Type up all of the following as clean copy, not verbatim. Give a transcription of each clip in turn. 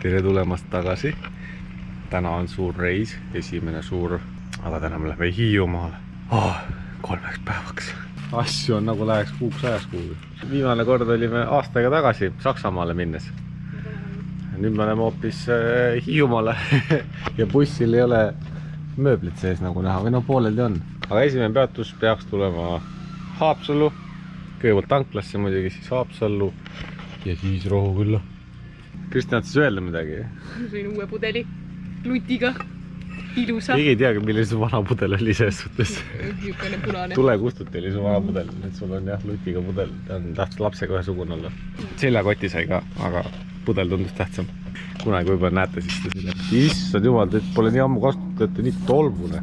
tere tulemast tagasi. Täna on suur reis, esimene suur, aga täna me läheme Hiiumaale 3 päevaks. Asju on nagu läheks kuuks ajas kuhugi. Viimane kord olime aastaga tagasi Saksamaale minnes. Nüüd me oleme hoopis Hiiumaale ja bussil ei ole mööblit sees nagu näha, või no pooleldi on. Aga esimene peatus peaks tulema Haapsallu, kõigepealt tanklasse muidugi, siis Haapsallu ja siis Rohukülla. Kristjan, tahtis öelda midagi? Sõin uue pudeli lutiga, ilusa. Keegi ei teagi, milline su vana pudel oli selles suhtes. Niisugune punane. Tule kustuti oli su vana pudel, nüüd sul on jah lutiga pudel. Ta on tahtis lapsega ühesugune olla. Seljakoti sai ka, aga pudel tundus tähtsam. Kunagi võib-olla näete siis ta selle. Issand jumal, teid pole nii ammu kasutatud, et nii tolmune.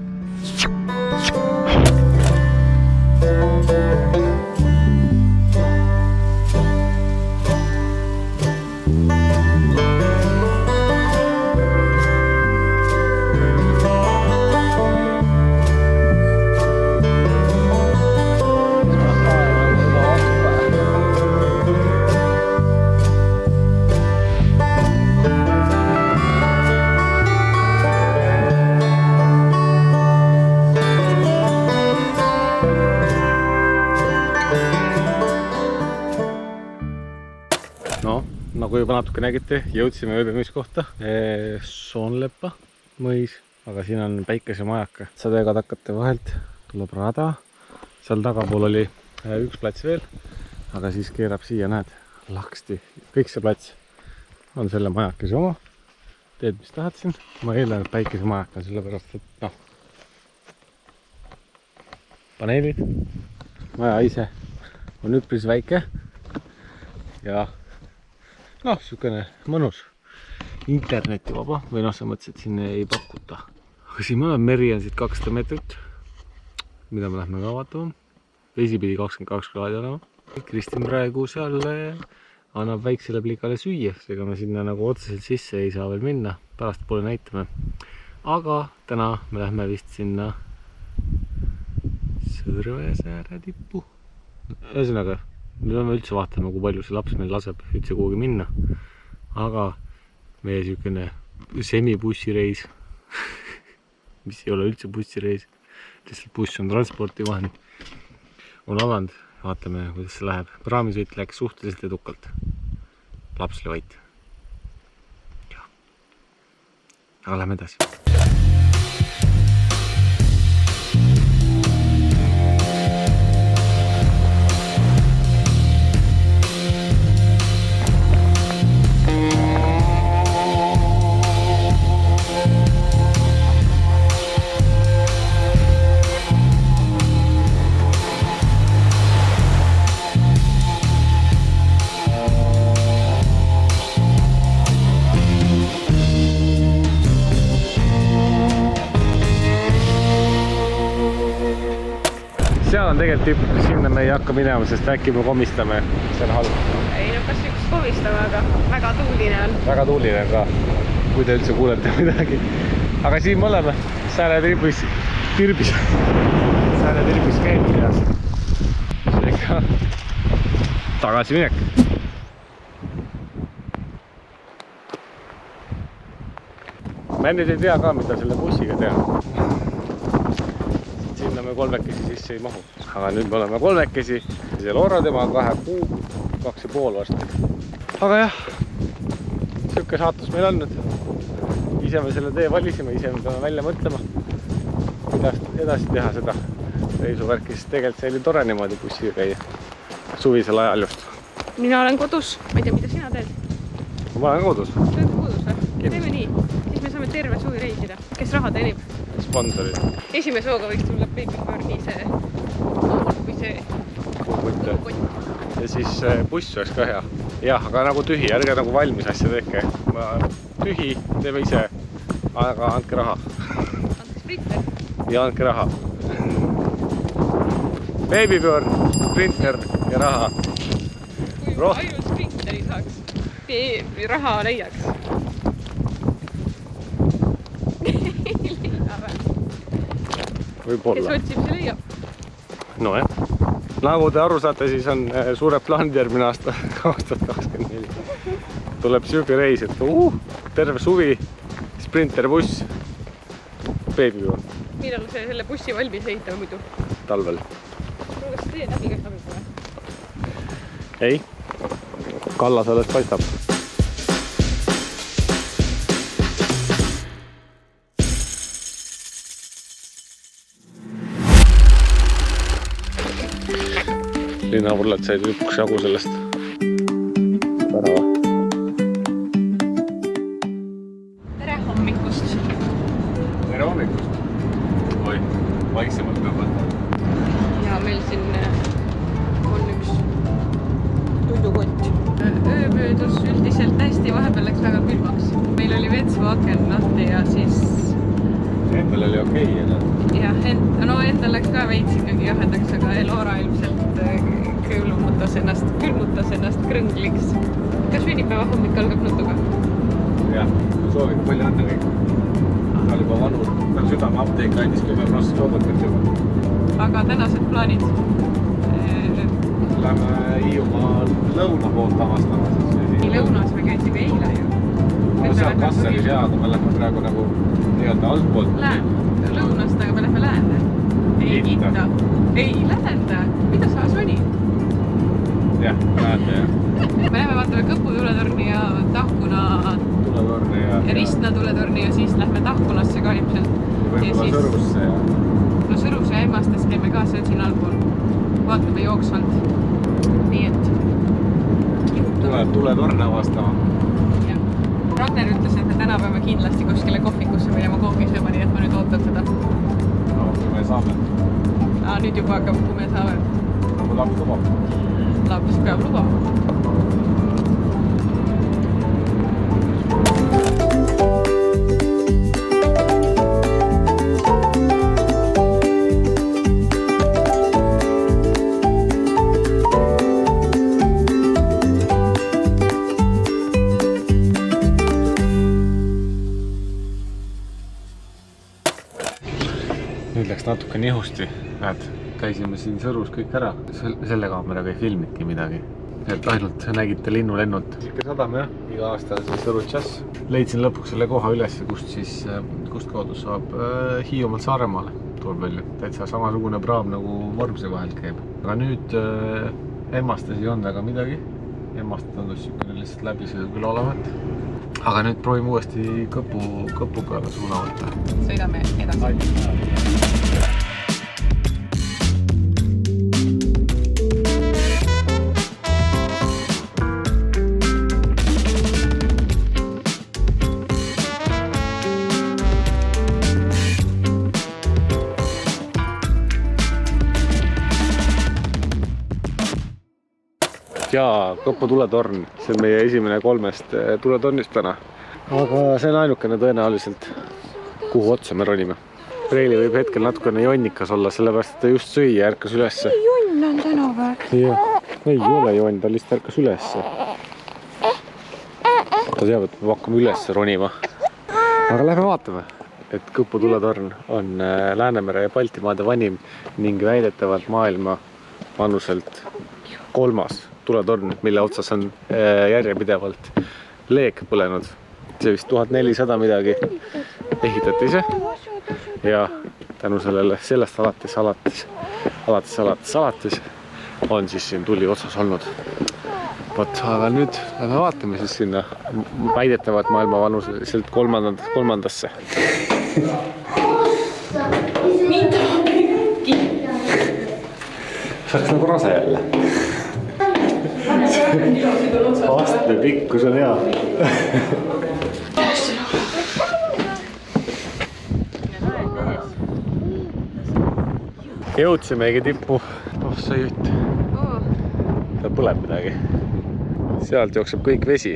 Nagu juba natuke nägite, jõudsime ööbimiskohta Soonleppa mõis, aga siin on päikesemajaka. Sadekadakate vahelt tuleb rada. Seal tagapool oli üks plats veel, aga siis keerab siia, näed, laksti. Kõik see plats on selle majakese oma. Teed, mis tahad siin? Ma eeldan, et päikesemajaka, sellepärast, et noh, paneelid. Maja ise on üpris väike ja noh, sükene mõnus internetivaba või noh, sa mõtlesid, et siin ei pakuta. Aga siin me oleme, meri on siit 200 meetrit, mida me lähme ka vaatama. Vesi pidi 22 kraadi olema. Kristin praegu seal annab väiksele plikale süüa, seega me sinna nagu otseselt sisse ei saa veel minna. Pärast poole näitame. Aga täna me lähme vist sinna Sõrvesääre tippu. Ühesõnaga, me peame üldse vaatama, kui palju see laps meil laseb üldse kuhugi minna. Aga meie sükene semibussireis, mis ei ole üldse bussireis, lihtsalt buss on transpordivahend, on alanud. Vaatame, kuidas see läheb. Praamisõit läks suhteliselt edukalt. Laps oli vait. Aga lähme edasi. Seal on tegelikult tipp, sinna me ei hakka minema, sest äkki me komistame. See on halb. Ei, no kas üks komistame, aga väga tuuline on. Väga tuuline on ka, kui te üldse kuulete midagi. Aga siin me oleme Sääre-Tirbis käinud ja seega tagasi minek. Ma enne ei tea ka, mida selle bussiga teha. Sinna me kolmekesi sisse ei mahu. Aga nüüd me oleme kolmekesi. See Loora tema on 2 kuu, 2,5 varsti. Aga jah, siuke saatus meil on nüüd. Ise me selle tee valisime, ise me peame välja mõtlema, kuidas edasi teha seda reisuvärki. Sest tegelikult see oli tore niimoodi bussiga käia. Suvisel ajal just. Mina olen kodus. Ma ei tea, mida sina teed? Ma olen kodus. Sa oled kodus või? Teeme nii. Siis me saame terve suvi reisida. Kes raha teenib? Sponsorid. Esimese hooga võiks tulla Babyburni see või see ja siis buss oleks ka hea. Jah, aga nagu tühi, ärge nagu valmis asja teke. Tühi, teeme ise, aga andke raha. Andke sprinter. Ja andke raha. Babyburn, sprinter ja raha. Kui ainult sprinteri saaks, raha leiaks. Võib-olla. Kes otsib, see leiab. No jah. Nagu te aru saate, siis on suured plaanid järgmine aasta 2024. tuleb siuke reis, et terve suvi, sprinterbuss, beebijuur. Millal sa selle bussi valmis ehitame muidu? Talvel. Kas tee läbi ka saab juba? Ei, kallas alles paistab. Linnavullad said lõpuks jagu sellest. Värava. Tere hommikust! Tere hommikust! Oi, vaiksemalt peab võtta. Ja meil siin on üks tudukott. Öö möödus üldiselt hästi, vahepeal läks väga külmaks. Meil oli vetsvaaken lahti ja siis... Endal oli okei, jah, endal läks ka veits ikkagi jahedaks, aga Elora ilmselt külmutas ennast krõngliks. Kas sünnipäeva hommik algab nutuga? Jah, soovin palju õnne kõik. Ta oli juba vanur, tal südame apteek andis 10% soodakaks juba. Aga tänased plaanid? Lähme Hiiumaa lõuna poolt avastama siis. Nii lõunas me käisime eile ju. No seal Kasselis jaa, aga me lähme praegu nagu nii-öelda altpoolt. Läände, lõunast, aga me lähme läände. Ei itta. Ei läände. Mida sa sonid? Jah, läände jah. Me lähme vaatame Kõpu tuletorni ja Tahkuna tuletorni ja Ristna tuletorni ja siis lähme Tahkunasse ka ilmselt. Võib-olla Sõrusse ja... No Sõrus ja Emmastes käime ka, see on siin allpool. Vaatame jooksvalt. Nii et... Tuletorne avastama. Ragnar ütles, et me täna peame kindlasti kuskile kohvikusse minema koogi sööma, nii et ma nüüd ootan seda. No, kui me saame. Nüüd juba hakkab, kui me saame. Nagu laps lubab. Laps peab lubama. Nüüd läks natuke nihusti, näed, käisime siin Sõrus kõik ära. Selle kaameraga ei filmidki midagi. Et ainult nägite linnulennult. Sikke sadam jah, iga aasta siis Sõru Jazz. Leidsin lõpuks selle koha üles, kust kaudu saab Hiiumaalt Saaremaale tuleb välja. Täitsa samasugune praam nagu Vormsi vahelt käib. Aga nüüd Emmastes ei olnud väga midagi. Emmast tundus siukene lihtsalt läbisõidu küll olevat. Aga nüüd proovime uuesti Kõpu peale suuna võtta. Sõidame edasi. Jaa, Kõpu tuletorn. See on meie esimene 3 tuletornist täna. Aga see on ainukene tõenäoliselt, kuhu otsa me ronime. Preili võib hetkel natukene jonnikas olla, sellepärast et ta just sõi ja ärkas ülesse. Jonn on täna või? Jah, ei ole jonn, ta lihtsalt ärkas ülesse. Ta teab, et me hakkame ülesse ronima. Aga lähme vaatame, et Kõpu tuletorn on Läänemere ja Baltimaade vanim ning väidetavalt maailma vanuselt 3. tuletorn, mille otsas on järjepidevalt leek põlenud. See vist 1400 midagi ehitati ise ja tänu sellele sellest alates on siis siin tuli otsas olnud. Vot, aga nüüd lähme vaatame siis sinna väidetavat maailma vanuselt 3. See oleks nagu rase jälle. Astme pikkus on hea. Jõudsimegi tippu. Oh, see jutt. Seal põleb midagi. Sealt jookseb kõik vesi.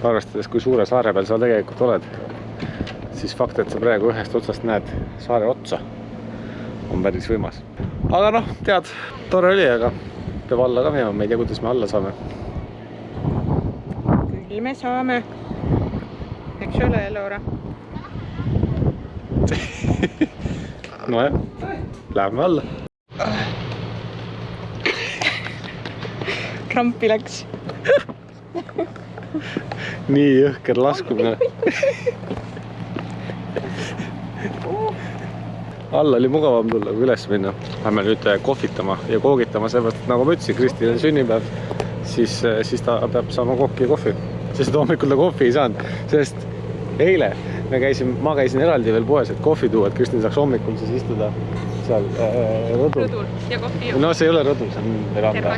Arvestades, kui suure saare peal sa tegelikult oled, siis fakt, et sa praegu ühest otsast näed saare otsa, on päris võimas. Aga noh, tead, tore oli, aga peab alla ka minema, me ei tea, kuidas me alla saame. Küll me saame. Eks ole, Elora? No jah, läheme alla. Krampi läks. nii jõhker laskumine. Alla oli mugavam tulla kui üles minna. Lähme nüüd kohvitama ja koogitama, seepärast, et nagu ma ütlesin, Kristil on sünnipäev, siis ta peab saama kokki ja kohvi. Sest hommikul ta kohvi ei saanud, sest eile ma käisin eraldi veel poes, et kohvi tuua, et Kristil saaks hommikul siis istuda seal rõdul. Rõdul ja kohvi juua. No see ei ole rõdul, see on veranda.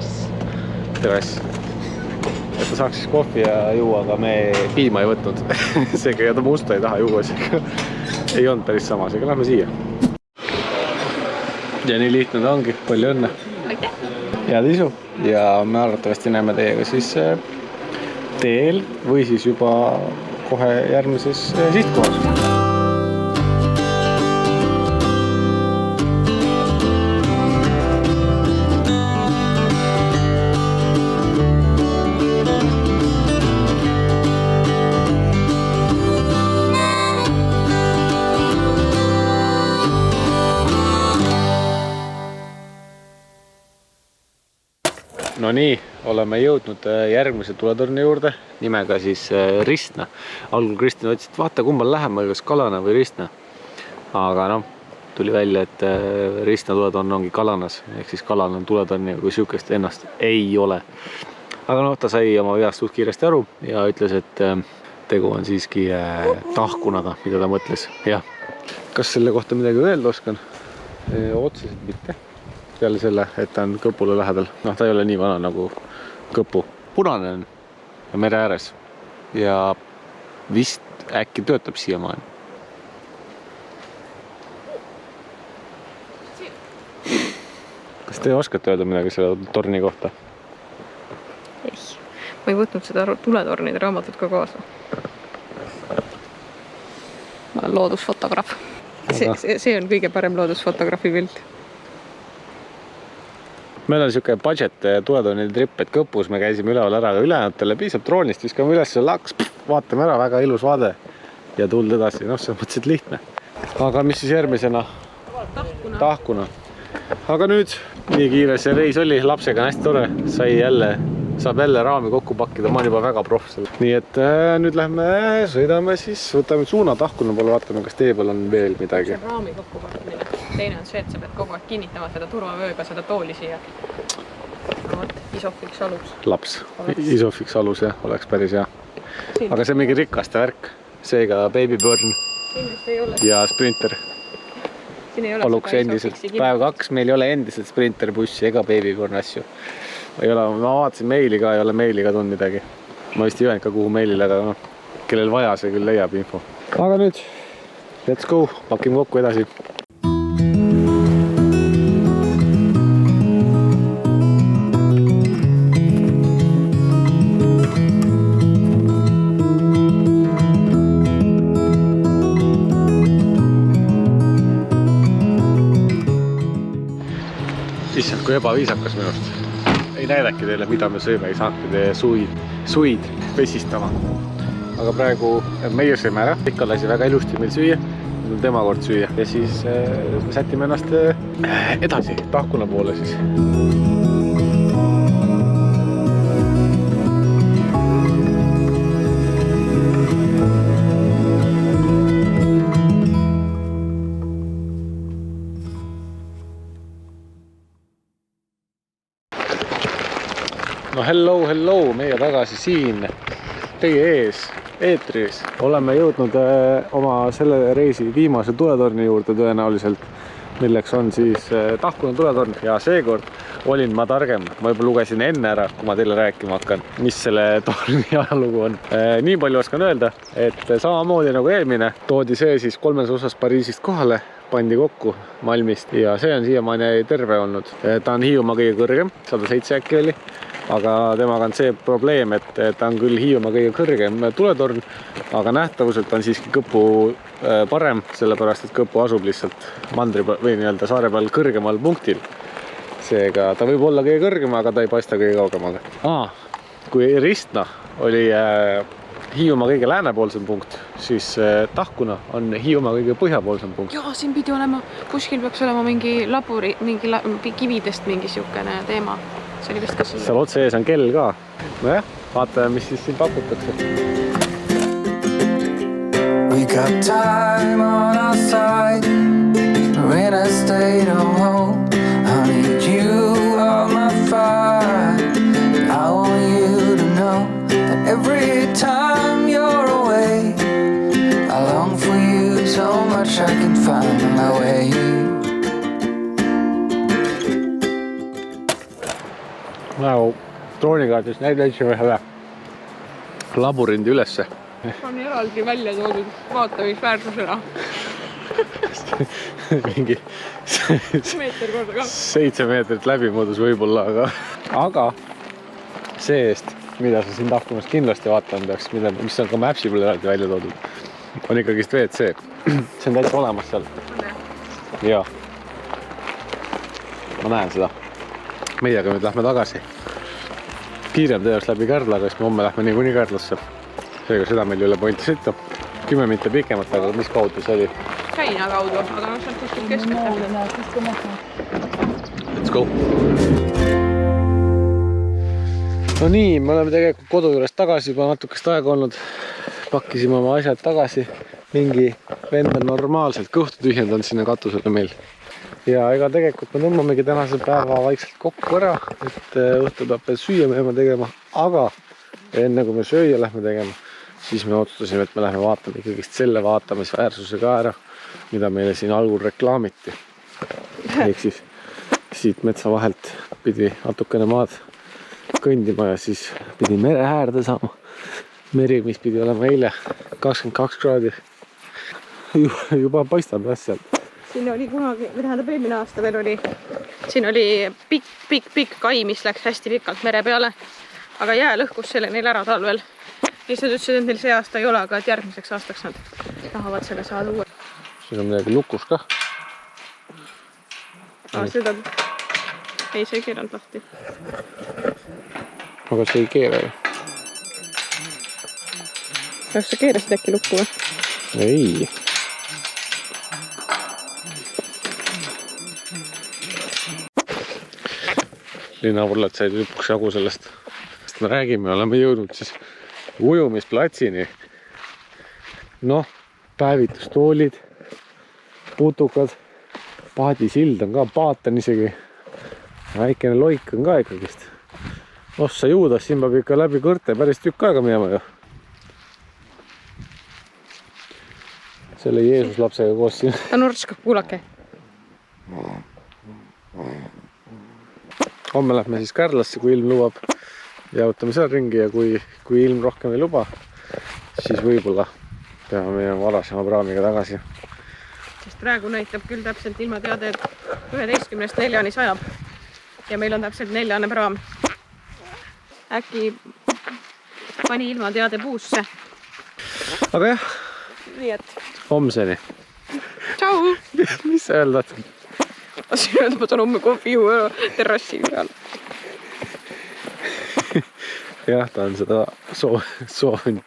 Terrass. Et ta saaks siis kohvi ja juua, aga me piima ei võtnud. Seega ja ta musta ei taha juua, seega ei olnud päris sama, seega lähme siia. Ja nii lihtne ta ongi, palju õnne. Aitäh! Head isu ja me arvatavasti näeme teiega siis teel või siis juba kohe järgmises sihtkohas. No nii, oleme jõudnud järgmise tuletorni juurde, nimega siis Ristna. Algul Kristin otsis, et vaata kumbal läheme, kas Kalana või Ristna. Aga noh, tuli välja, et Ristna tuletorn ongi Kalanas, ehk siis Kalana tuletorni, kui sihukest ennast ei ole. Aga noh, ta sai oma veast suht kiiresti aru ja ütles, et tegu on siiski tahkunaga, mida ta mõtles. Jah, kas selle kohta midagi öelda oskan? Otseselt mitte. Peale selle, et ta on Kõpule lähedal. Noh, ta ei ole nii vana nagu Kõpu. Punane on ja mere ääres. Ja vist äkki töötab siiamaani. Kas te oskate öelda midagi selle torni kohta? Ei, ma ei võtnud seda tuletornide raamatut ka kaasa. Ma olen loodusfotograaf. See on kõige parem loodusfotograafi pilt. Meil on siuke budget tuletornide trip, et Kõpus me käisime üleval ära, aga ülejääntele piisab droonist, viskame üles laks, vaatame ära, väga ilus vaade ja tuld edasi. Noh, see on mõtlesid lihtne. Aga mis siis järgmisena? Tahkuna. Aga nüüd nii kiire see reis oli, lapsega on hästi tore, saab jälle raami kokku pakkida, ma olen juba väga proff seal. Nii et nüüd lähme, sõidame siis, võtame suuna Tahkuna poole, vaatame, kas tee peal on veel midagi. See on raami kokku pakkimine. Teine on see, et sa pead kogu aeg kinnitama seda turvavööga, seda tooli siia. Isofiks alus. Laps. Isofiks alus, jah, oleks päris hea. Aga see on mingi rikaste värk. Seega Baby Burn ja Sprinter. Paluks endiselt. Päev 2 meil ei ole endiselt Sprinter bussi ega Baby Burn asju. Ma vaatasin meili ka, ei ole meili ka tulnud midagi. Ma vist ei öelnud ka kuhu meilile, aga no, kellel vaja, see küll leiab info. Aga nüüd, let's go, pakime kokku edasi. Issand, kui ebaviisakas minust. Ei näidaki teile, mida me sõime, ei saanud teie suid vesistama. Aga praegu meie sõime ära, ikka lasi väga ilusti meil süüa, nüüd on tema kord süüa ja siis me sätime ennast edasi Tahkuna poole siis. No hello, meie tagasi siin teie ees, eetris. Oleme jõudnud oma selle reisi viimase tuletorni juurde tõenäoliselt, milleks on siis Tahkuna tuletorn ja seekord olin ma targem. Ma juba lugesin enne ära, kui ma teile rääkima hakkan, mis selle torni ajalugu on. Nii palju oskan öelda, et samamoodi nagu eelmine toodi see siis 3 osas Pariisist kohale, pandi kokku Malmist ja see on siiamaani terve olnud. Ta on Hiiumaa kõige kõrgem, 107 äkki oli. Aga temaga on see probleem, et ta on küll Hiiumaa kõige kõrgem tuletorn, aga nähtavuselt on siiski Kõpu parem, sellepärast et Kõpu asub lihtsalt mandri või nii-öelda saare peal kõrgemal punktil. Seega ta võib olla kõige kõrgem, aga ta ei paista kõige kaugemale. Kui Ristna oli Hiiumaa kõige läänepoolsem punkt, siis Tahkuna on Hiiumaa kõige põhjapoolsem punkt. Jaa, siin pidi olema, kuskil peaks olema mingi laburi, mingi kividest mingi siukene teema. See oli vist kas... Seal otse ees on kell ka. Nojah, vaatame, mis siis siin pakutakse. We got time on our side. We're in a state of home. I need you on my fire. I want you to know that every time you're away, I long for you so much I can find my way. Nagu droonikaardis näitasime ühele laborindi ülesse. On eraldi välja toodud vaatamisväärsusena. Mingi Meeter korda ka. 7 meetrit läbimõõdus võib-olla, aga see-eest, mida sa siin tahkumas kindlasti vaatama peaks, mis on ka Mapsi peal eraldi välja toodud, on ikkagist WC. See on täitsa olemas seal. Jaa. Ma näen seda. Meiega nüüd lähme tagasi. Kiirem teos läbi Kärdlaga, siis me homme lähme niikuinii Kärdlasse. Seega seda meil üle pointi sõita. 10 mitte pikemat, aga mis kaudu see oli? Käina kaudu, aga ma saan kuskil keskelt. Let's go! No nii, me oleme tegelikult kodu juures tagasi juba natukest aega olnud. Pakkisime oma asjad tagasi. Mingi vend on normaalselt kõhtu tühjendanud sinna katusele meil. Ja ega tegelikult me tõmbamegi tänase päeva vaikselt kokku ära, et õhtul peab veel süüa peame tegema, aga enne kui me sööja lähme tegema, siis me otsustasime, et me lähme vaatame ikkagist selle vaatamisväärsuse ka ära, mida meile siin algul reklaamiti. Ehk siis siit metsa vahelt pidi natukene maad kõndima ja siis pidi mere äärde saama. Meri, mis pidi olema eile 22 kraadi. Juba paistab asjad. Siin oli kunagi, tähendab eelmine aasta veel oli, siin oli pikk kai, mis läks hästi pikalt mere peale, aga jää lõhkus selle neil ära talvel. Ja siis nad ütlesid, et neil see aasta ei ole, aga et järgmiseks aastaks nad tahavad selle saada uue. Siin on midagi lukus ka. Seda ei, see ei keeranud lahti. Aga see ei keera ju. Kas sa keerasid äkki lukku või? Ei. Linnavurlad said lõpuks jagu sellest. Me räägime, oleme jõudnud siis ujumisplatsini. Noh, päevitustoolid, putukad, paadisild on ka, paat on isegi. Väikene loik on ka ikkagist. Ossa juudas, siin peab ikka läbi kõrte päris tükk aega minema ju. Selle Jeesus lapsega koos siin. Nurtska, kuulake. Homme lähme siis Kärdlasse, kui ilm lubab. Jautame seal ringi ja kui ilm rohkem ei luba, siis võib-olla peame minema varasema praamiga tagasi. Sest praegu näitab küll täpselt ilmateade, et 11-st 4-ni sajab. Ja meil on täpselt 4. praam. Äkki pani ilmateade puusse. Aga jah, Nii et homseni. tšau! Mis sa öeldad? Siin öelda, ma toon homme kohvi juua terrassi peal. Jah, ta on seda soovinud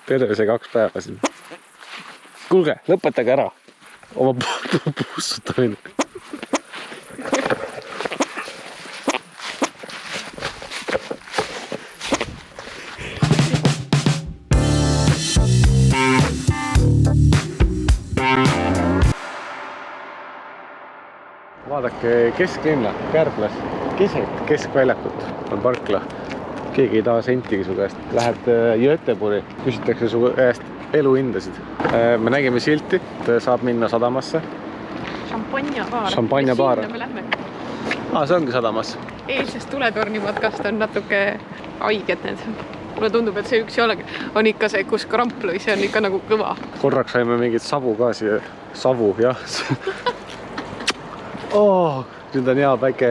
terve see 2 päeva siin. Kuulge, lõpetage ära oma puussutamine. Vaadake kesklinna, Kärdlas, keset keskväljakut on parkla. Keegi ei taha sentigi su käest. Lähed Göteborgi, küsitakse su käest eluhindasid. Me nägime silti, et saab minna sadamasse. Šampanjabaar. Šampanjabaar. Sinna me lähme. See ongi sadamas. Eilsest tuletorni matkast on natuke haiged need. Mulle tundub, et see üks jalg on ikka see, kus kramp lõi, see on ikka nagu kõva. Korraks saime mingit savu ka siia. Savu, jah. Nüüd on hea päike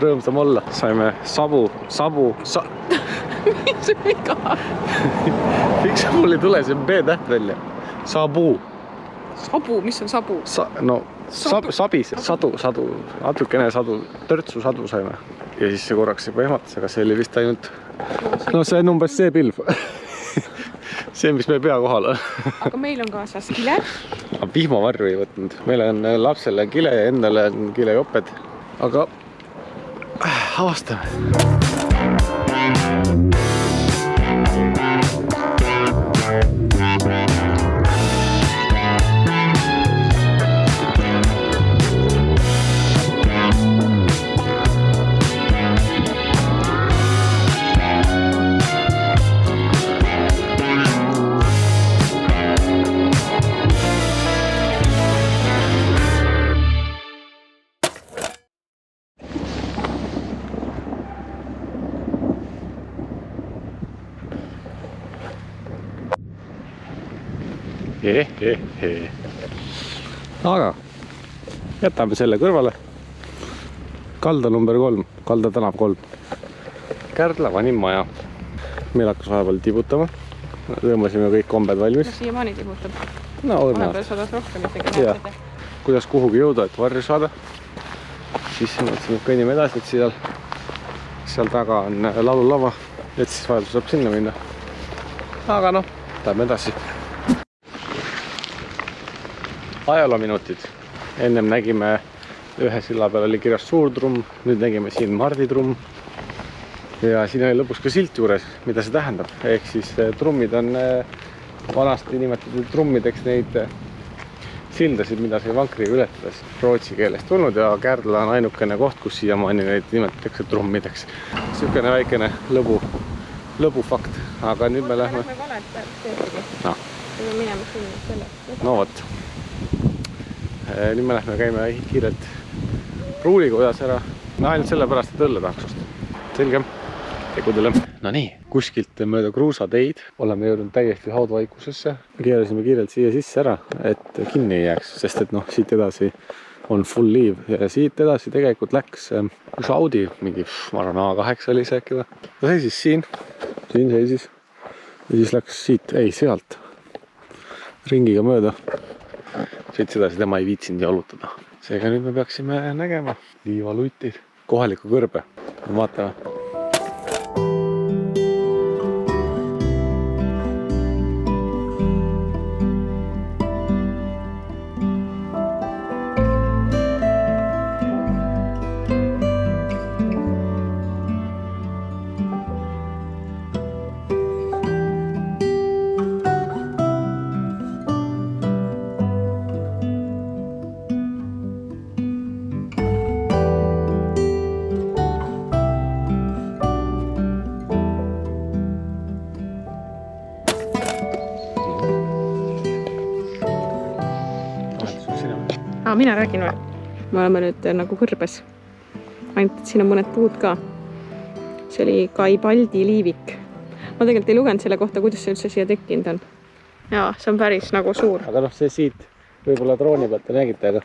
rõõmsam olla. Saime savu. Mis on viga? Miks mul ei tule see B-täht välja? Sabu. Sabu, mis on sabu? Sabis, sadu, natukene sadu, törtsu sadu saime. Ja siis see korraks juba ehmatas, aga see oli vist ainult... No see on umbes see pilv. See, mis meie pea kohal on. Aga meil on kaasas kile. Vihmavarju ei võtnud. Meil on lapsele kile ja endale on kilejoped. Aga avastame. Aga jätame selle kõrvale. Kalda number 3, Kalda tänav 3. Kärdla vanim maja. Meil hakkas vahepeal tibutama. Tõmbasime kõik kombed valmis. Siiamaani tibutab. No, vahepeal sadas rohkem isegi näetada. Kuidas kuhugi jõuda, et varju saada. Siis mõtlesime, et kõnnime edasi, et seal taga on laululava, et siis vajadus saab sinna minna. Aga noh, läheme edasi. Ajaloominutid. Ennem nägime ühe silla peal oli kirjas suur trumm, nüüd nägime siin Mardi trumm. Ja siin oli lõpus ka silt juures, mida see tähendab. Ehk siis trummid on vanasti nimetatud trummideks neid sildasid, mida sai vankriga ületades rootsi keelest tulnud ja Kärdla on ainukene koht, kus siiamaani neid nimetatakse trummideks. Sükene väikene lõbufakt, aga nüüd me lähme... valet teedagi. No. Me minema sinna selle. No vot. Nüüd me lähme käime kiirelt pruulikojas ära. No ainult sellepärast, et õlle tahaks osta. Selge. Tegudele. No nii, kuskilt mööda kruusateid oleme jõudnud täiesti haudvaikusesse. Keerasime kiirelt siia sisse ära, et kinni ei jääks, sest et noh, siit edasi on full liiv ja siit edasi tegelikult läks üks Audi, mingi, ma arvan, A8 oli see äkki või. Ta seisis siin seisis ja siis läks siit, ei sealt ringiga mööda. Siit sedasi tema ei viitsinud jalutada. Seega nüüd me peaksime nägema liivaluitid, kohaliku kõrbe. Vaatame. Mina räägin või? Me oleme nüüd nagu kõrbes. Ainult, et siin on mõned puud ka. See oli Garibaldi liivik. Ma tegelikult ei lugenud selle kohta, kuidas see üldse siia tekkinud on. Jaa, see on päris nagu suur. Aga noh, see siit võib-olla drooni pealt te nägite, aga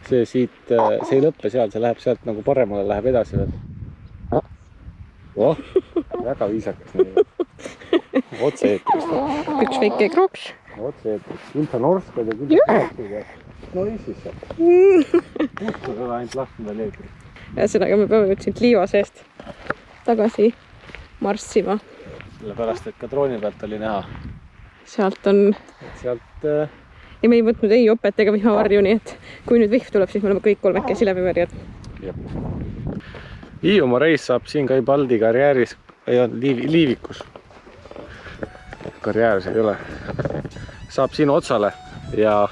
see siit, see ei lõppe seal, see läheb sealt nagu paremale, läheb edasi veel. Oh, väga viisakas. Otse eetrist. Üks väike kroks. Otse eetrist. Ilta Norskad ja küll kroksiga. No siis see. Musta seda ainult lasknud veel eetrist. Ühesõnaga me peame nüüd siit liiva seest tagasi marssima. Sellepärast, et ka drooni pealt oli näha. Sealt on... Sealt... Ja me ei võtnud ei opet ega vihmavarju, nii et kui nüüd vihm tuleb, siis me oleme kõik kolmekesi läbimärjad. Hiiumaa reis saab siin Garibaldi karjääris, ei on liivikus. Karjääris ei ole. Saab siin otsale ja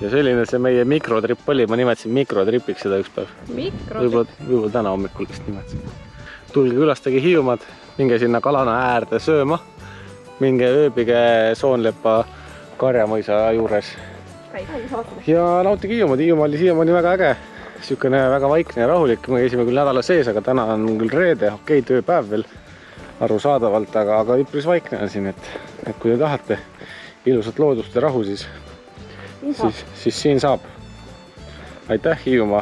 selline see meie mikrotrip oli, ma nimetasin mikrotripiks seda üks päev. Võib-olla täna hommikul vist nimetasin. Tulge külastage Hiiumaad, minge sinna Kalana äärde sööma, minge ööbige Soonlepa Karjamõisa juures. Ja nautige Hiiumaad, Hiiumaa oli siiamaani väga äge. Sükene väga vaikne ja rahulik, me käisime küll nädala sees, aga täna on küll reede, okei, tööpäev veel arusaadavalt, aga üpris vaikne on siin, et kui te tahate ilusat loodust ja rahu, siis siin saab. Aitäh, Hiiumaa!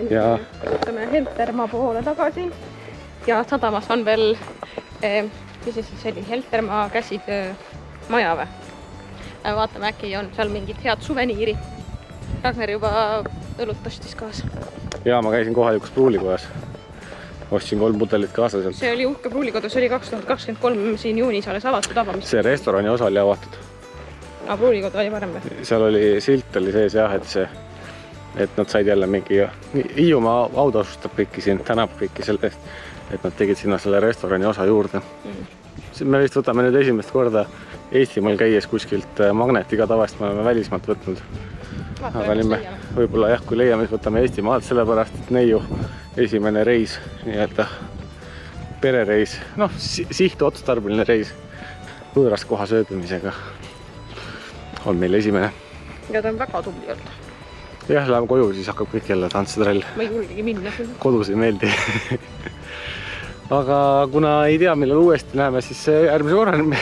Ja võtame Heltermaa poole tagasi ja sadamas on veel Heltermaa käsitöö maja või? Vaatame, äkki on seal mingid head suveniiri. Ragnar juba õlut tõstis kaasa. Jaa, ma käisin kohalikus pruulikojas. Ostsin 3 pudelit kaasa sealt. See oli uhke pruulikodu, see oli 2023 siin juunis alles avatud avamist. See restorani osa oli avatud. Aga pruulikodu oli varem või? Seal oli silt oli sees jah, et nad said jälle mingi... Hiiumaa autasustab kõiki siin, tänab kõiki selle eest, et nad tegid sinna selle restorani osa juurde. Me vist võtame nüüd esimest korda Eestimaal käies kuskilt magnetiga, tavaliselt me oleme välismaalt võtnud. Aga nüüd me võib-olla jah, kui leiame, siis võtame Eestimaalt, sellepärast, et neiu esimene reis, nii-öelda perereis, noh, sihtotstarbeline reis võõras kohas ööbimisega on meil esimene. Ja ta on väga tubli olnud. Jah, läheme koju, siis hakkab kõik jälle tantsutrall. Ma ei julgegi minna. Kodus ei meeldi. aga kuna ei tea, millal uuesti näeme, siis järgmise korrani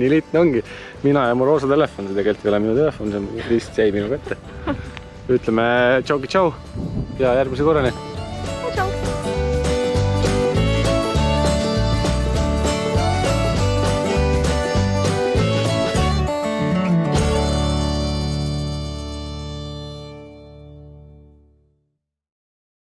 nii lihtne ongi. Mina ja mu roosa telefon, see tegelikult ei ole minu telefon, see lihtsalt jäi minu kätte. Ütleme tšauki tšau ja järgmise korrani.